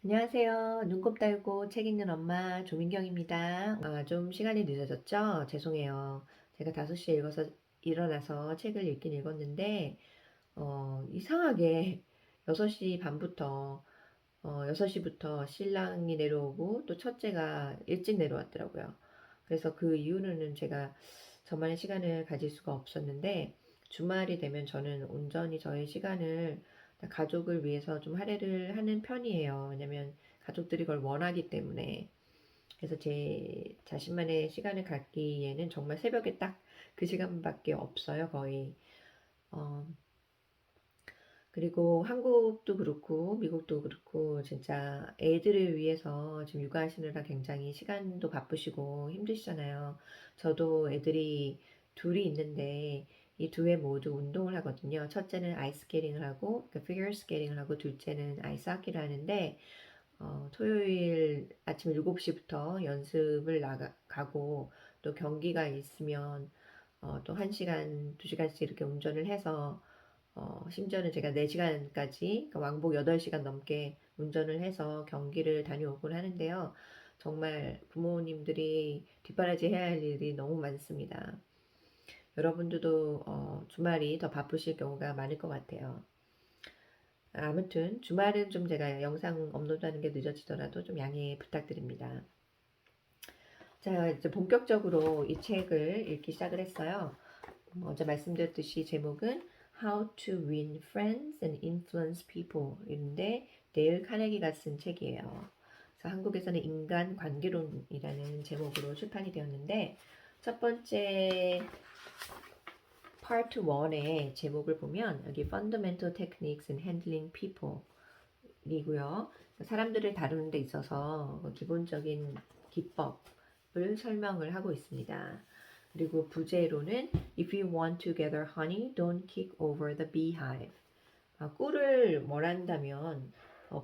안녕하세요. 눈곱 달고 책 읽는 엄마 조민경입니다. 좀 시간이 늦어졌죠? 죄송해요. 제가 5시에 일어나서 책을 읽긴 읽었는데, 이상하게 6시 반부터, 6시부터 신랑이 내려오고 또 첫째가 일찍 내려왔더라고요. 그래서 그 이후로는 제가 저만의 시간을 가질 수가 없었는데, 주말이 되면 저는 온전히 저의 시간을 가족을 위해서 좀 할애를 하는 편이에요. 왜냐면 가족들이 그걸 원하기 때문에. 그래서 제 자신만의 시간을 갖기에는 정말 새벽에 딱 그 시간밖에 없어요, 거의. 어, 그리고 한국도 그렇고 미국도 그렇고 진짜 애들을 위해서 지금 육아하시느라 굉장히 시간도 바쁘시고 힘드시잖아요. 저도 애들이 둘이 있는데 이 두 애 모두 운동을 하거든요. 첫째는 아이스케이팅을 하고, 그러니까 피겨 스케이팅을 하고, 둘째는 아이스하키를 하는데, 토요일 아침 7시부터 연습을 가고, 또 경기가 있으면, 또 1시간, 2시간씩 이렇게 운전을 해서, 심지어는 제가 4시간까지, 그러니까 왕복 8시간 넘게 운전을 해서 경기를 다녀오곤 하는데요. 정말 부모님들이 뒷바라지 해야 할 일이 너무 많습니다. 여러분들도 주말이 더 바쁘실 경우가 많을 것 같아요. 아무튼 주말은 좀 제가 영상 업로드하는 게 늦어지더라도 좀 양해 부탁드립니다. 자, 이제 본격적으로 이 책을 읽기 시작을 했어요. 먼저 말씀드렸듯이 제목은 How to Win Friends and Influence People 인데 데일 카네기가 쓴 책이에요. 그래서 한국에서는 인간 관계론이라는 제목으로 출판이 되었는데 첫 번째 파트 1의 제목을 보면 여기 Fundamental Techniques in Handling People 이고요. 사람들을 다루는 데 있어서 기본적인 기법을 설명을 하고 있습니다. 그리고 부제로는 If you want to gather honey, don't kick over the beehive. 꿀을 몰한다면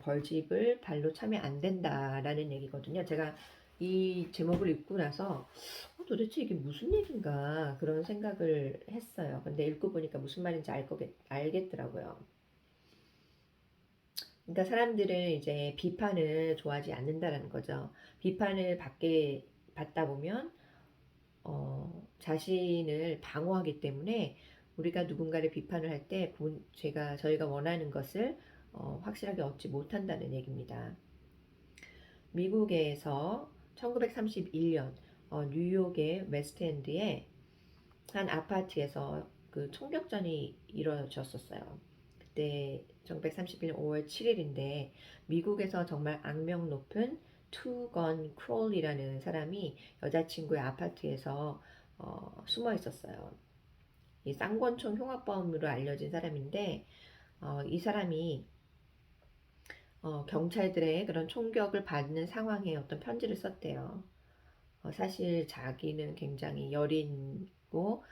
벌집을 발로 차면 안 된다라는 얘기거든요. 제가 이 제목을 읽고 나서 도대체 이게 무슨 얘기인가 그런 생각을 했어요. 근데 읽고 보니까 무슨 말인지 알겠더라고요. 그러니까 사람들은 이제 비판을 좋아하지 않는다라는 거죠. 비판을 받다 보면 자신을 방어하기 때문에 우리가 누군가를 비판을 할 때 저희가 원하는 것을 확실하게 얻지 못한다는 얘기입니다. 미국에서 1931년 뉴욕의 웨스트엔드에 한 아파트에서 그 총격전이 이루어졌었어요. 그때 1931년 5월 7일인데 미국에서 정말 악명 높은 투건 크롤이라는 사람이 여자친구의 아파트에서 숨어 있었어요. 이 쌍권총 흉악범으로 알려진 사람인데 이 사람이 경찰들의 그런 총격을 받는 상황에 어떤 편지를 썼대요. 사실 자기는 굉장히 여린고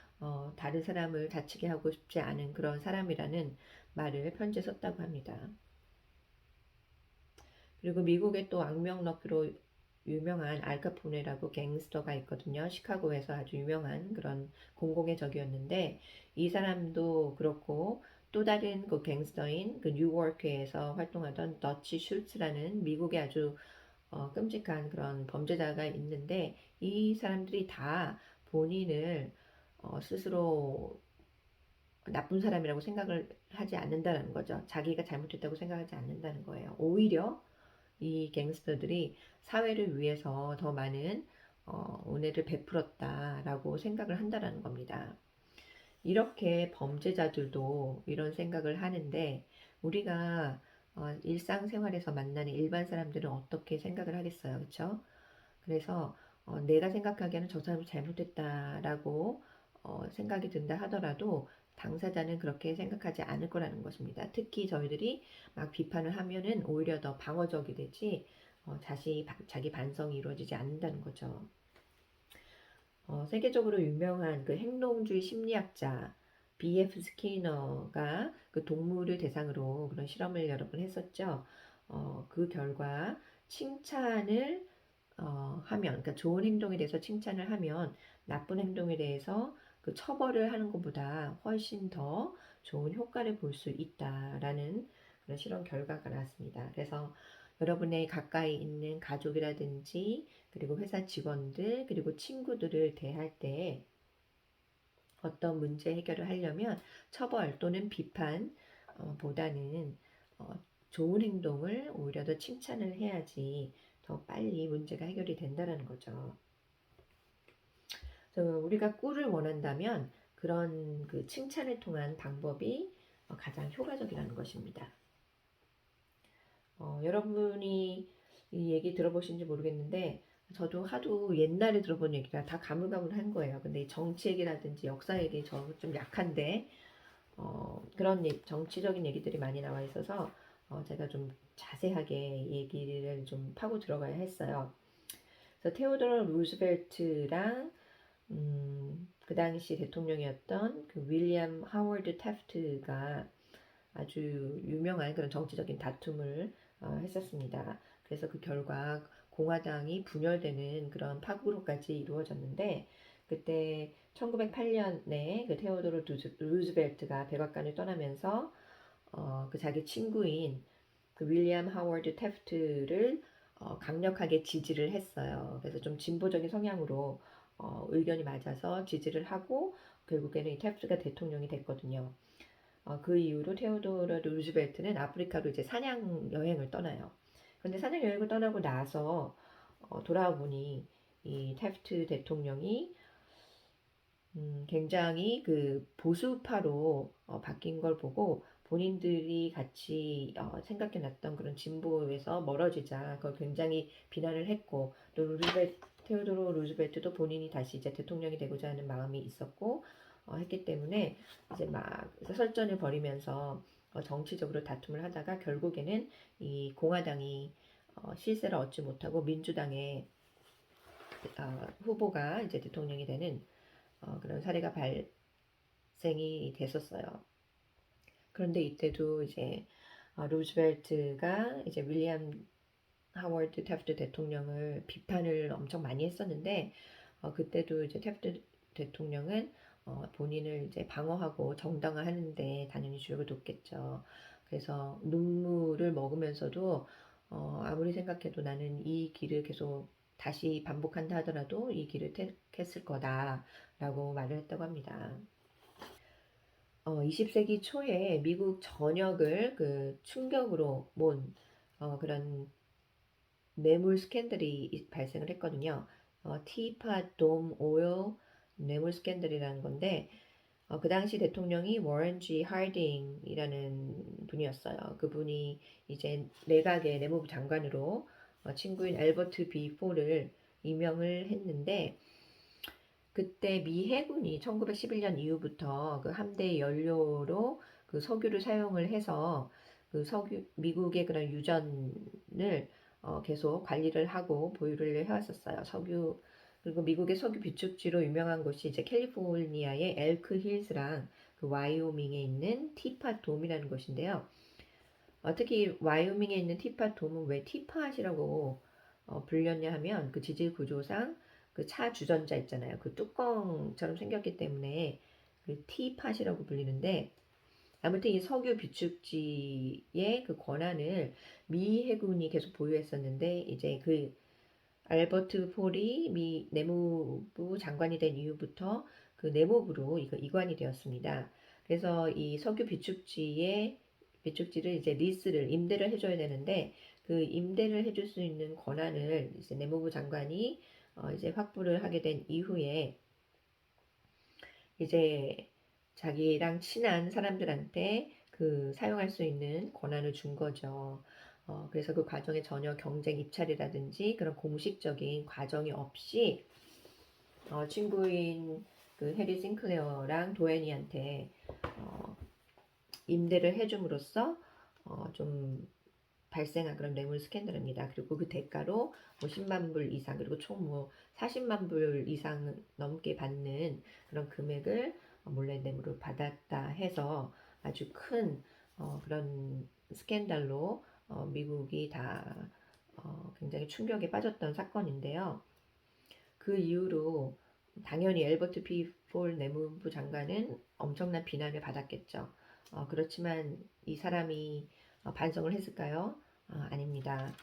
다른 사람을 다치게 하고 싶지 않은 그런 사람이라는 말을 편지에 썼다고 합니다. 그리고 미국의 또 악명 높이로 유명한 알카포네라고 갱스터가 있거든요. 시카고에서 아주 유명한 그런 공공의 적이었는데 이 사람도 그렇고 또 다른 그 갱스터인 그 뉴워크에서 활동하던 더치 슐츠라는 미국의 아주 끔찍한 그런 범죄자가 있는데 이 사람들이 다 본인을 스스로 나쁜 사람이라고 생각을 하지 않는다는 거죠. 자기가 잘못했다고 생각하지 않는다는 거예요. 오히려 이 갱스터들이 사회를 위해서 더 많은 은혜를 베풀었다라고 생각을 한다는 겁니다. 이렇게 범죄자들도 이런 생각을 하는데 우리가 일상생활에서 만나는 일반 사람들은 어떻게 생각을 하겠어요, 그렇죠? 그래서 내가 생각하기에는 저 사람이 잘못했다라고 생각이 든다 하더라도 당사자는 그렇게 생각하지 않을 거라는 것입니다. 특히 저희들이 막 비판을 하면은 오히려 더 방어적이 되지 자기 반성이 이루어지지 않는다는 거죠. 세계적으로 유명한 그 행동주의 심리학자 B.F. 스키너가 그 동물을 대상으로 그런 실험을 여러 번 했었죠. 그 결과 칭찬을 하면, 그러니까 좋은 행동에 대해서 칭찬을 하면 나쁜 행동에 대해서 그 처벌을 하는 것보다 훨씬 더 좋은 효과를 볼 수 있다라는 그런 실험 결과가 나왔습니다. 그래서 여러분의 가까이 있는 가족이라든지 그리고 회사 직원들 그리고 친구들을 대할 때 어떤 문제 해결을 하려면 처벌 또는 비판 보다는 좋은 행동을 오히려 더 칭찬을 해야지 더 빨리 문제가 해결이 된다라는 거죠. 그래서 우리가 꿀을 원한다면 그런 그 칭찬을 통한 방법이 가장 효과적이라는 것입니다. 여러분이 이 얘기 들어보신지 모르겠는데 저도 하도 옛날에 들어본 얘기라 다 가물가물한 거예요. 근데 정치 얘기라든지 역사 얘기 저 좀 약한데 그런 정치적인 얘기들이 많이 나와 있어서 제가 좀 자세하게 얘기를 좀 파고 들어가야 했어요. 그래서 테오도로 루즈벨트랑 그 당시 대통령이었던 그 윌리엄 하워드 태프트가 아주 유명한 그런 정치적인 다툼을 했었습니다. 그래서 그 결과 공화당이 분열되는 그런 파국으로까지 이루어졌는데 그때 1908년에 그 테오도로 루즈벨트가 백악관을 떠나면서 그 자기 친구인 그 윌리엄 하워드 태프트를 강력하게 지지를 했어요. 그래서 좀 진보적인 성향으로 의견이 맞아서 지지를 하고 결국에는 이 태프트가 대통령이 됐거든요. 그 이후로 테오도르 루즈벨트는 아프리카로 이제 사냥 여행을 떠나요. 그런데 사냥 여행을 떠나고 나서 돌아와 보니 이 태프트 대통령이 굉장히 그 보수파로 바뀐 걸 보고 본인들이 같이 생각해 놨던 그런 진보에서 멀어지자 그걸 굉장히 비난을 했고 또 테오도로 루즈벨트도 본인이 다시 이제 대통령이 되고자 하는 마음이 있었고 했기 때문에 이제 막 설전을 벌이면서 정치적으로 다툼을 하다가 결국에는 이 공화당이 실세를 얻지 못하고 민주당의 후보가 이제 대통령이 되는 그런 사례가 발생이 됐었어요. 그런데 이때도 이제 루즈벨트가 이제 윌리엄 하워드 태프트 대통령을 비판을 엄청 많이 했었는데 그때도 이제 태프트 대통령은 본인을 이제 방어하고 정당화하는데 당연히 주력을 뒀겠죠. 그래서 눈물을 먹으면서도 아무리 생각해도 나는 이 길을 계속 다시 반복한다 하더라도 이 길을 택했을 거다라고 말을 했다고 합니다. 20세기 초에 미국 전역을 그 충격으로 몬 그런 뇌물 스캔들이 발생을 했거든요. 티팟 돔 오일 뇌물 스캔들이라는 건데 그 당시 대통령이 워런 G 하딩이라는 분이었어요. 그분이 이제 내각의 내무부 장관으로 친구인 엘버트 B 포를 임명을 했는데 그때 미 해군이 1911년 이후부터 그 함대 연료로 그 석유를 사용을 해서 그 석유 미국의 그런 유전을 계속 관리를 하고 보유를 해왔었어요. 석유 그리고 미국의 석유 비축지로 유명한 곳이 이제 캘리포니아의 엘크 힐스랑 그 와이오밍에 있는 티팟 돔이라는 곳인데요. 특히 와이오밍에 있는 티팟 돔은 왜 티팟이라고 불렸냐 하면 그 지질 구조상 그 차 주전자 있잖아요. 그 뚜껑처럼 생겼기 때문에 그 티팟이라고 불리는데 아무튼 이 석유 비축지의 그 권한을 미 해군이 계속 보유했었는데 이제 그 알버트 폴이 미 내무부 장관이 된 이후부터 그 내무부로 이거 이관이 되었습니다. 그래서 이 석유 비축지를 이제 리스를 임대를 해줘야 되는데 그 임대를 해줄 수 있는 권한을 이제 내무부 장관이 이제 확보를 하게 된 이후에 이제 자기랑 친한 사람들한테 그 사용할 수 있는 권한을 준 거죠. 그래서 그 과정에 전혀 경쟁 입찰이라든지 그런 공식적인 과정이 없이 친구인 그 해리 싱클레어랑 도애니한테 임대를 해줌으로써 좀 발생한 그런 뇌물 스캔들입니다. 그리고 그 대가로 뭐 10만 불 이상 그리고 총 뭐 40만 불 이상 넘게 받는 그런 금액을 몰래 뇌물을 받았다 해서 아주 큰 그런 스캔들로 미국이 다 굉장히 충격에 빠졌던 사건인데요. 그 이후로 당연히 엘버트 P. 폴 내무부 장관은 엄청난 비난을 받았겠죠. 그렇지만 이 사람이 반성을 했을까요? 아닙니다.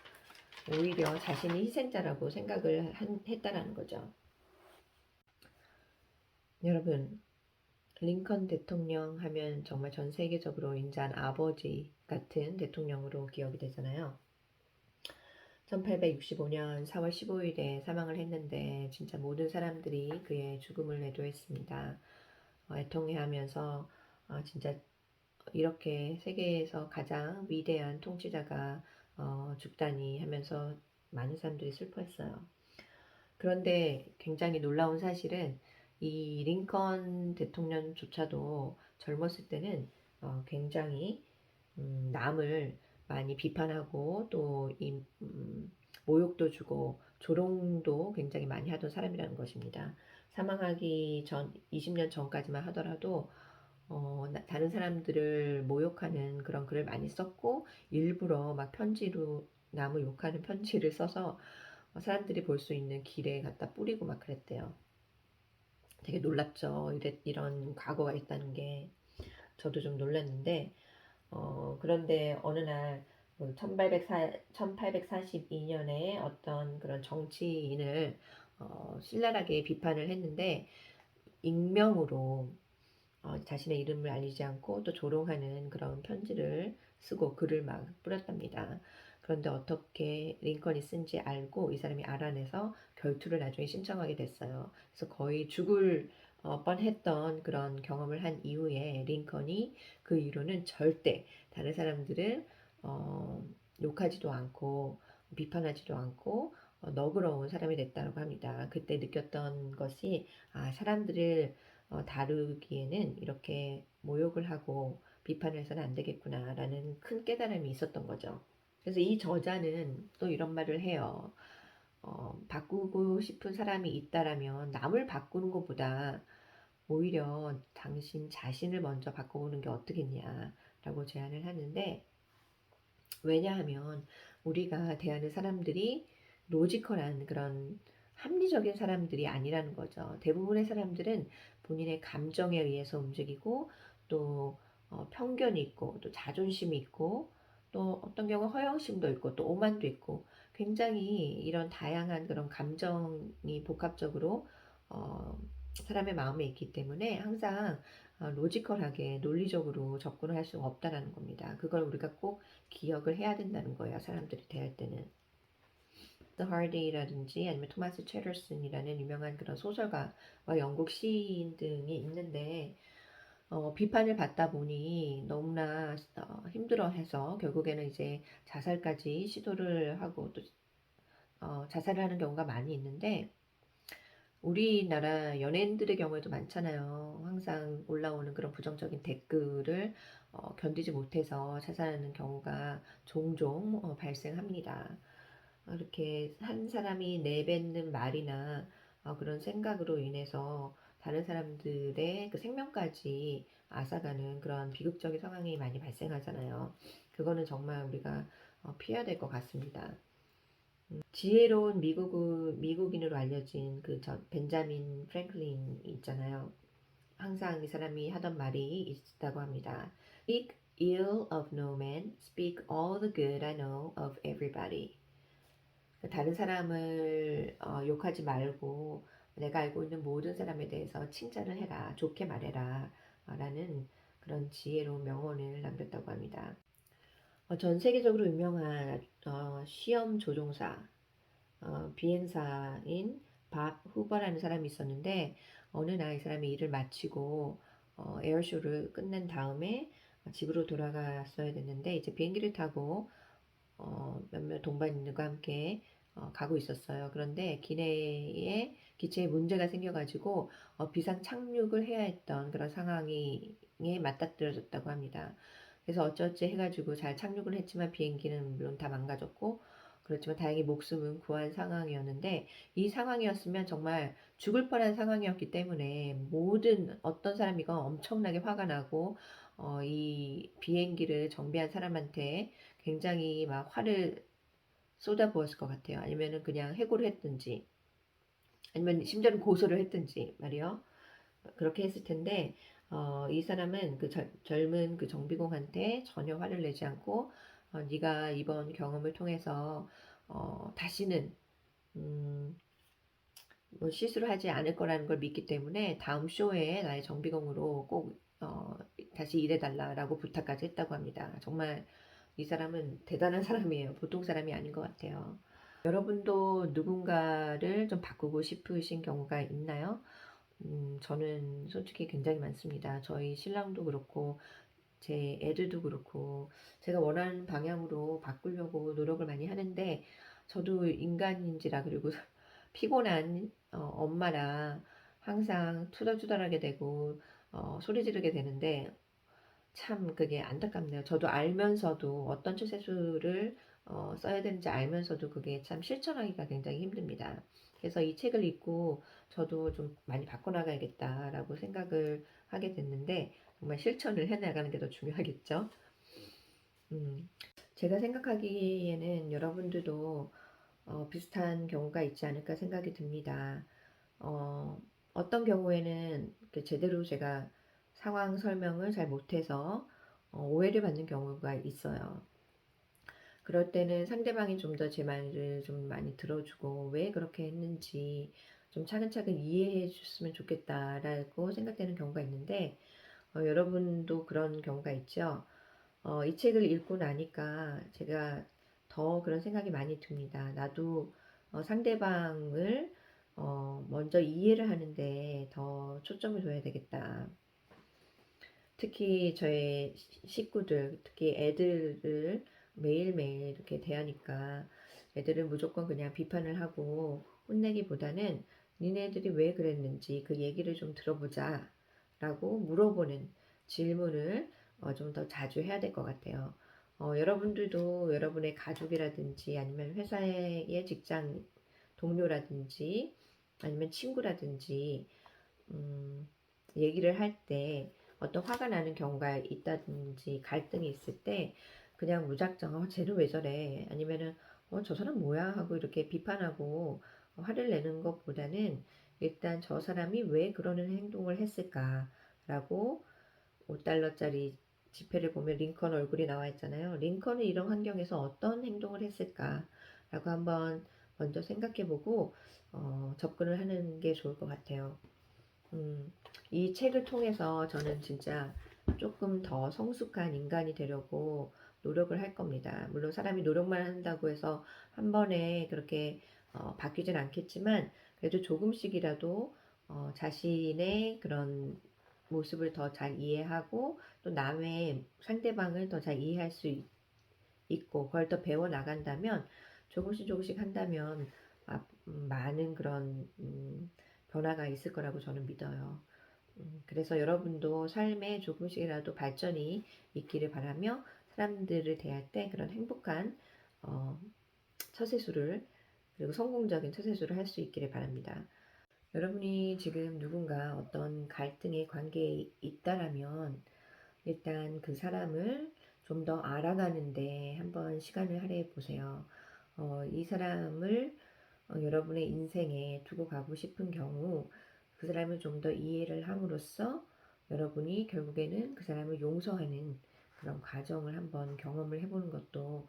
오히려 자신이 희생자라고 생각을 했다라는 거죠. 여러분, 링컨 대통령 하면 정말 전 세계적으로 인자한 아버지 같은 대통령으로 기억이 되잖아요. 1865년 4월 15일에 사망을 했는데 진짜 모든 사람들이 그의 죽음을 애도했습니다. 애통해하면서 진짜 이렇게 세계에서 가장 위대한 통치자가 죽다니 하면서 많은 사람들이 슬퍼했어요. 그런데 굉장히 놀라운 사실은 이 링컨 대통령조차도 젊었을 때는 굉장히 남을 많이 비판하고 또 모욕도 주고 조롱도 굉장히 많이 하던 사람이라는 것입니다. 사망하기 전 20년 전까지만 하더라도 다른 사람들을 모욕하는 그런 글을 많이 썼고 일부러 막 편지로 남을 욕하는 편지를 써서 사람들이 볼 수 있는 길에 갖다 뿌리고 막 그랬대요. 되게 놀랍죠. 이런 과거가 있다는 게. 저도 좀 놀랐는데 그런데 어느 날 1842년에 어떤 그런 정치인을 신랄하게 비판을 했는데 익명으로 자신의 이름을 알리지 않고 또 조롱하는 그런 편지를 쓰고 글을 막 뿌렸답니다. 그런데 어떻게 링컨이 쓴지 알고 이 사람이 알아내서 결투를 나중에 신청하게 됐어요. 그래서 거의 죽을 뻔했던 그런 경험을 한 이후에 링컨이 그 이후로는 절대 다른 사람들을 어, 욕하지도 않고 비판하지도 않고 너그러운 사람이 됐다고 합니다. 그때 느꼈던 것이 사람들을 다루기에는 이렇게 모욕을 하고 비판을 해서는 안 되겠구나라는 큰 깨달음이 있었던 거죠. 그래서 이 저자는 또 이런 말을 해요. 바꾸고 싶은 사람이 있다라면 남을 바꾸는 것보다 오히려 당신 자신을 먼저 바꿔보는 게 어떻겠냐라고 제안을 하는데, 왜냐하면 우리가 대하는 사람들이 로지컬한 그런 합리적인 사람들이 아니라는 거죠. 대부분의 사람들은 본인의 감정에 의해서 움직이고 또 편견이 있고 또 자존심이 있고 또 어떤 경우 허영심도 있고 또 오만도 있고 굉장히 이런 다양한 그런 감정이 복합적으로 어, 사람의 마음에 있기 때문에 항상 로지컬하게 논리적으로 접근을 할 수가 없다라는 겁니다. 그걸 우리가 꼭 기억을 해야 된다는 거예요. 사람들이 대할 때는. The 하디라든지 아니면 토마스 체더슨이라는 유명한 그런 소설가와 영국 시인 등이 있는데 비판을 받다 보니 너무나 힘들어해서 결국에는 이제 자살까지 시도를 하고 또 자살을 하는 경우가 많이 있는데 우리나라 연예인들의 경우에도 많잖아요. 항상 올라오는 그런 부정적인 댓글을 견디지 못해서 자살하는 경우가 종종 발생합니다. 이렇게 한 사람이 내뱉는 말이나 그런 생각으로 인해서 다른 사람들의 그 생명까지 앗아가는 그런 비극적인 상황이 많이 발생하잖아요. 그거는 정말 우리가 피해야 될 것 같습니다. 지혜로운 미국인으로 알려진 그 벤자민 프랭클린 있잖아요. 항상 이 사람이 하던 말이 있다고 합니다. Speak ill of no man, speak all the good I know of everybody. 다른 사람을 욕하지 말고 내가 알고 있는 모든 사람에 대해서 칭찬을 해라, 좋게 말해라 라는 그런 지혜로운 명언을 남겼다고 합니다. 전 세계적으로 유명한 시험 조종사, 비행사인 밥 후버라는 사람이 있었는데 어느 날 이 사람이 일을 마치고 에어쇼를 끝낸 다음에 집으로 돌아갔어야 됐는데 이제 비행기를 타고 몇몇 동반인들과 함께 가고 있었어요. 그런데 기체에 문제가 생겨가지고 비상 착륙을 해야 했던 그런 상황에 맞닥뜨려졌다고 합니다. 그래서 어쩌지 해가지고 잘 착륙을 했지만 비행기는 물론 다 망가졌고 그렇지만 다행히 목숨은 구한 상황이었는데 이 상황이었으면 정말 죽을 뻔한 상황이었기 때문에 모든 어떤 사람이건 엄청나게 화가 나고 이 비행기를 정비한 사람한테 굉장히 막 화를 쏟아부었을 것 같아요. 아니면은 그냥 해고를 했든지, 아니면 심지어는 고소를 했든지 말이요. 그렇게 했을 텐데, 이 사람은 그 젊은 그 정비공한테 전혀 화를 내지 않고, 네가 이번 경험을 통해서 다시는 뭐 실수를 하지 않을 거라는 걸 믿기 때문에 다음 쇼에 나의 정비공으로 꼭 다시 일해달라라고 부탁까지 했다고 합니다. 정말 이 사람은 대단한 사람이에요. 보통 사람이 아닌 것 같아요. 여러분도 누군가를 좀 바꾸고 싶으신 경우가 있나요? 저는 솔직히 굉장히 많습니다. 저희 신랑도 그렇고 제 애들도 그렇고 제가 원하는 방향으로 바꾸려고 노력을 많이 하는데 저도 인간인지라 그리고 피곤한 엄마라 항상 투덜투덜하게 되고 소리 지르게 되는데 참 그게 안타깝네요. 저도 알면서도 어떤 처세술을 써야 되는지 알면서도 그게 참 실천하기가 굉장히 힘듭니다. 그래서 이 책을 읽고 저도 좀 많이 바꿔나가야겠다라고 생각을 하게 됐는데 정말 실천을 해나가는 게 더 중요하겠죠. 음, 제가 생각하기에는 여러분들도 비슷한 경우가 있지 않을까 생각이 듭니다. 어, 어떤 경우에는 제대로 제가 상황 설명을 잘 못해서 오해를 받는 경우가 있어요. 그럴 때는 상대방이 좀 더 제 말을 좀 많이 들어주고 왜 그렇게 했는지 좀 차근차근 이해해 줬으면 좋겠다라고 생각되는 경우가 있는데 여러분도 그런 경우가 있죠. 이 책을 읽고 나니까 제가 더 그런 생각이 많이 듭니다. 나도 상대방을 먼저 이해를 하는데 더 초점을 둬야 되겠다. 특히 저의 식구들, 특히 애들을 매일매일 이렇게 대하니까 애들은 무조건 그냥 비판을 하고 혼내기보다는 니네들이 왜 그랬는지 그 얘기를 좀 들어보자 라고 물어보는 질문을 좀 더 자주 해야 될 것 같아요. 여러분들도 여러분의 가족이라든지 아니면 회사의 직장 동료라든지 아니면 친구라든지 음, 얘기를 할 때 어떤 화가 나는 경우가 있다든지 갈등이 있을 때 그냥 무작정 쟤는 왜 저래 아니면은 저 사람 뭐야 하고 이렇게 비판하고 화를 내는 것보다는 일단 저 사람이 왜 그러는 행동을 했을까라고 5달러짜리 지폐를 보면 링컨 얼굴이 나와 있잖아요. 링컨은 이런 환경에서 어떤 행동을 했을까라고 한번 먼저 생각해보고 접근을 하는 게 좋을 것 같아요. 이 책을 통해서 저는 진짜 조금 더 성숙한 인간이 되려고 노력을 할 겁니다. 물론 사람이 노력만 한다고 해서 한 번에 그렇게 바뀌진 않겠지만 그래도 조금씩이라도 자신의 그런 모습을 더 잘 이해하고 또 남의 상대방을 더 잘 이해할 수 있고 그걸 더 배워 나간다면 조금씩 조금씩 한다면 많은 그런 변화가 있을 거라고 저는 믿어요. 그래서 여러분도 삶에 조금씩이라도 발전이 있기를 바라며 사람들을 대할 때 그런 행복한 어, 처세술을 그리고 성공적인 처세술을 할 수 있기를 바랍니다. 여러분이 지금 누군가 어떤 갈등의 관계에 있다라면 일단 그 사람을 좀 더 알아가는데 한번 시간을 할애해 보세요. 이 사람을 여러분의 인생에 두고 가고 싶은 경우 그 사람을 좀 더 이해를 함으로써 여러분이 결국에는 그 사람을 용서하는 그런 과정을 한번 경험을 해보는 것도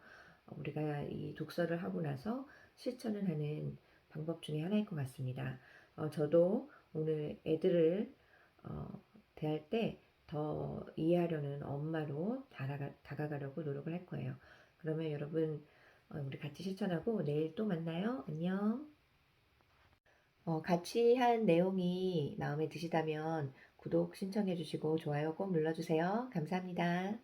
우리가 이 독서를 하고 나서 실천을 하는 방법 중에 하나일 것 같습니다. 저도 오늘 애들을 대할 때 더 이해하려는 엄마로 다가가려고 노력을 할 거예요. 그러면 여러분 우리 같이 실천하고 내일 또 만나요. 안녕. 같이 한 내용이 마음에 드시다면 구독 신청해 주시고 좋아요 꼭 눌러주세요. 감사합니다.